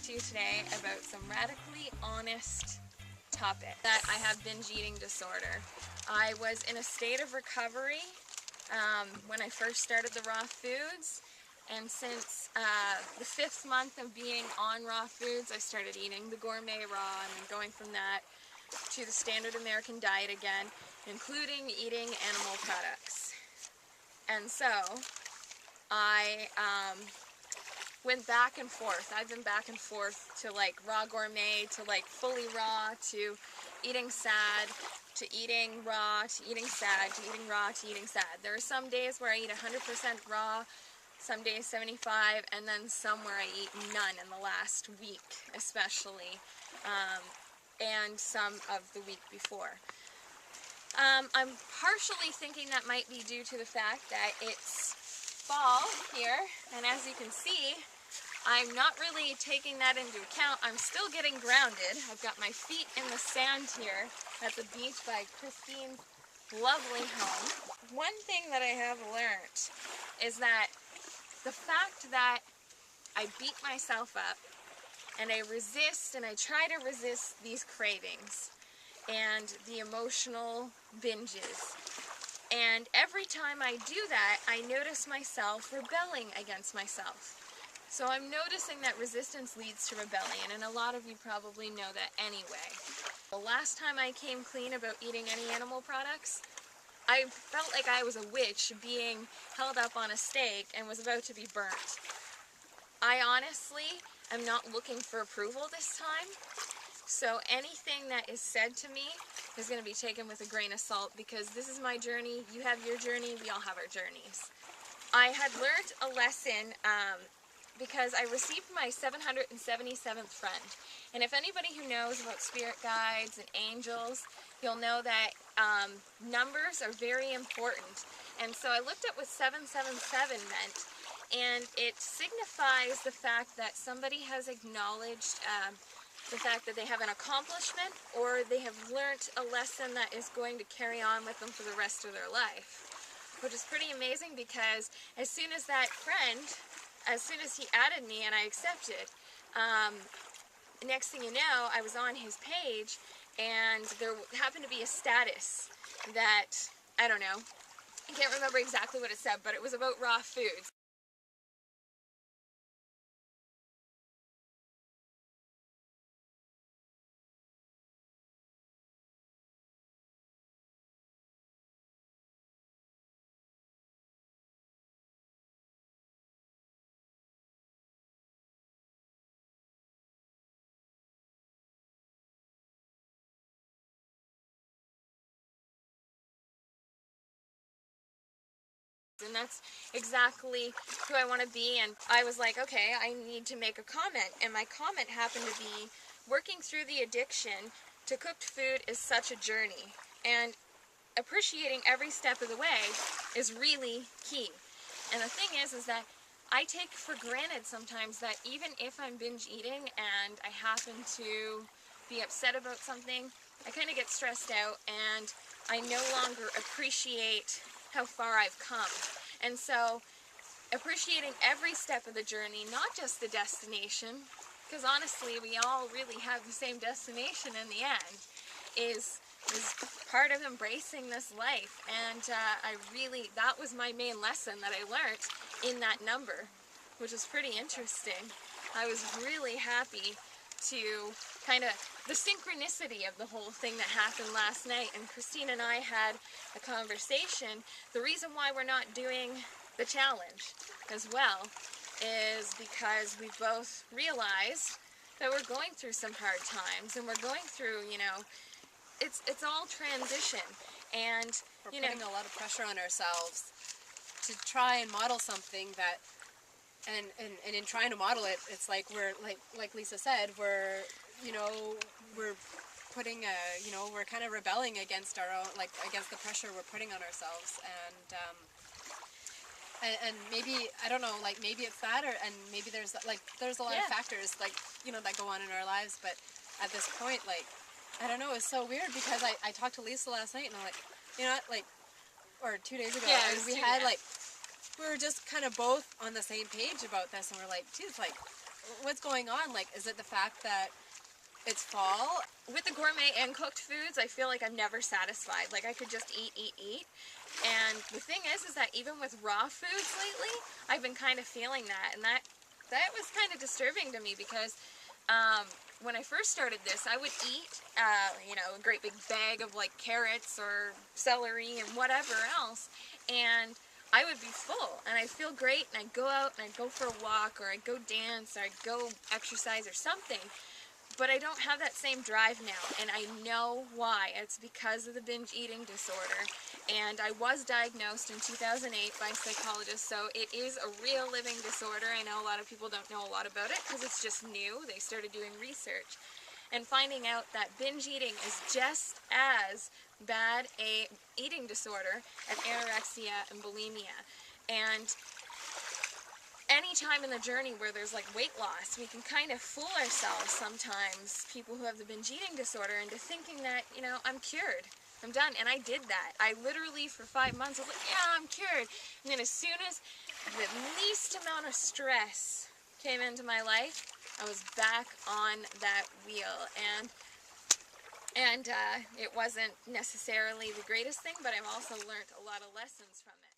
to you today about some radically honest topic that I have binge eating disorder. I was in a state of recovery when I first started the raw foods, and since the 5th month of being on raw foods, I started eating the gourmet raw and then going from that to the standard American diet again, including eating animal products. And so I went back and forth. I've been back and forth to like raw gourmet, to like fully raw, to eating sad, to eating raw, to eating sad, to eating raw, to eating sad. There are some days where I eat 100% raw, some days 75, and then some where I eat none in the last week especially, and some of the week before. I'm partially thinking that might be due to the fact that it's fall here, and as you can see, I'm not really taking that into account. I'm still getting grounded. I've got my feet in the sand here at the beach by Christine's lovely home. One thing that I have learned is that the fact that I beat myself up and I resist and I try to resist these cravings and the emotional binges, and every time I do that, I notice myself rebelling against myself. So I'm noticing that resistance leads to rebellion, and a lot of you probably know that anyway. The last time I came clean about eating any animal products, I felt like I was a witch being held up on a stake and was about to be burnt. I honestly am not looking for approval this time, so anything that is said to me is going to be taken with a grain of salt, because this is my journey, you have your journey, we all have our journeys. I had learned a lesson because I received my 777th friend. And if anybody who knows about spirit guides and angels, you'll know that numbers are very important. And so I looked up what 777 meant, and it signifies the fact that somebody has acknowledged the fact that they have an accomplishment, or they have learnt a lesson that is going to carry on with them for the rest of their life. Which is pretty amazing, because as soon as that friend, as soon as he added me and I accepted, next thing you know, I was on his page, and there happened to be a status that, I don't know, I can't remember exactly what it said, but it was about raw foods. And that's exactly who I want to be, and I was like, okay, I need to make a comment, and my comment happened to be, working through the addiction to cooked food is such a journey, and appreciating every step of the way is really key. And the thing is that I take for granted sometimes that even if I'm binge eating and I happen to be upset about something, I kind of get stressed out, and I no longer appreciate how far I've come. And so appreciating every step of the journey, not just the destination, because honestly we all really have the same destination in the end, is part of embracing this life. And that was my main lesson that I learned in that number, which is pretty interesting. I was really happy to kind of the synchronicity of the whole thing that happened last night, and Christine and I had a conversation. The reason why we're not doing the challenge as well is because we both realized that we're going through some hard times, and we're going through, you know, it's all transition, and we're putting a lot of pressure on ourselves to try and model something that, and in trying to model it, it's like we're like Lisa said, we're putting we're kind of rebelling against our own, like against the pressure we're putting on ourselves, and maybe, I don't know, like maybe it's that, and maybe there's a lot of factors, like, you know, that go on in our lives. But at this point, like, I don't know, it's so weird, because I talked to Lisa last night, and I'm like, you know what, like, or 2 days ago, and we were just kind of both on the same page about this, and we're like, geez, like, what's going on? Like, is it the fact that it's fall? With the gourmet and cooked foods, I feel like I'm never satisfied. Like I could just eat, eat, eat. And the thing is that even with raw foods lately, I've been kind of feeling that. And that was kind of disturbing to me because when I first started this, I would eat, you know, a great big bag of like carrots or celery and whatever else. And I would be full and I'd feel great and I'd go out and I'd go for a walk or I'd go dance or I'd go exercise or something. But I don't have that same drive now, and I know why. It's because of the binge eating disorder, and I was diagnosed in 2008 by a psychologist, so it is a real living disorder. I know a lot of people don't know a lot about it because it's just new. They started doing research and finding out that binge eating is just as bad a eating disorder as anorexia and bulimia. And any time in the journey where there's like weight loss, we can kind of fool ourselves sometimes, people who have the binge eating disorder, into thinking that, you know, I'm cured, I'm done. And I did that. I literally for 5 months was like, yeah, I'm cured. And then as soon as the least amount of stress came into my life, I was back on that wheel. And it wasn't necessarily the greatest thing, but I've also learned a lot of lessons from it.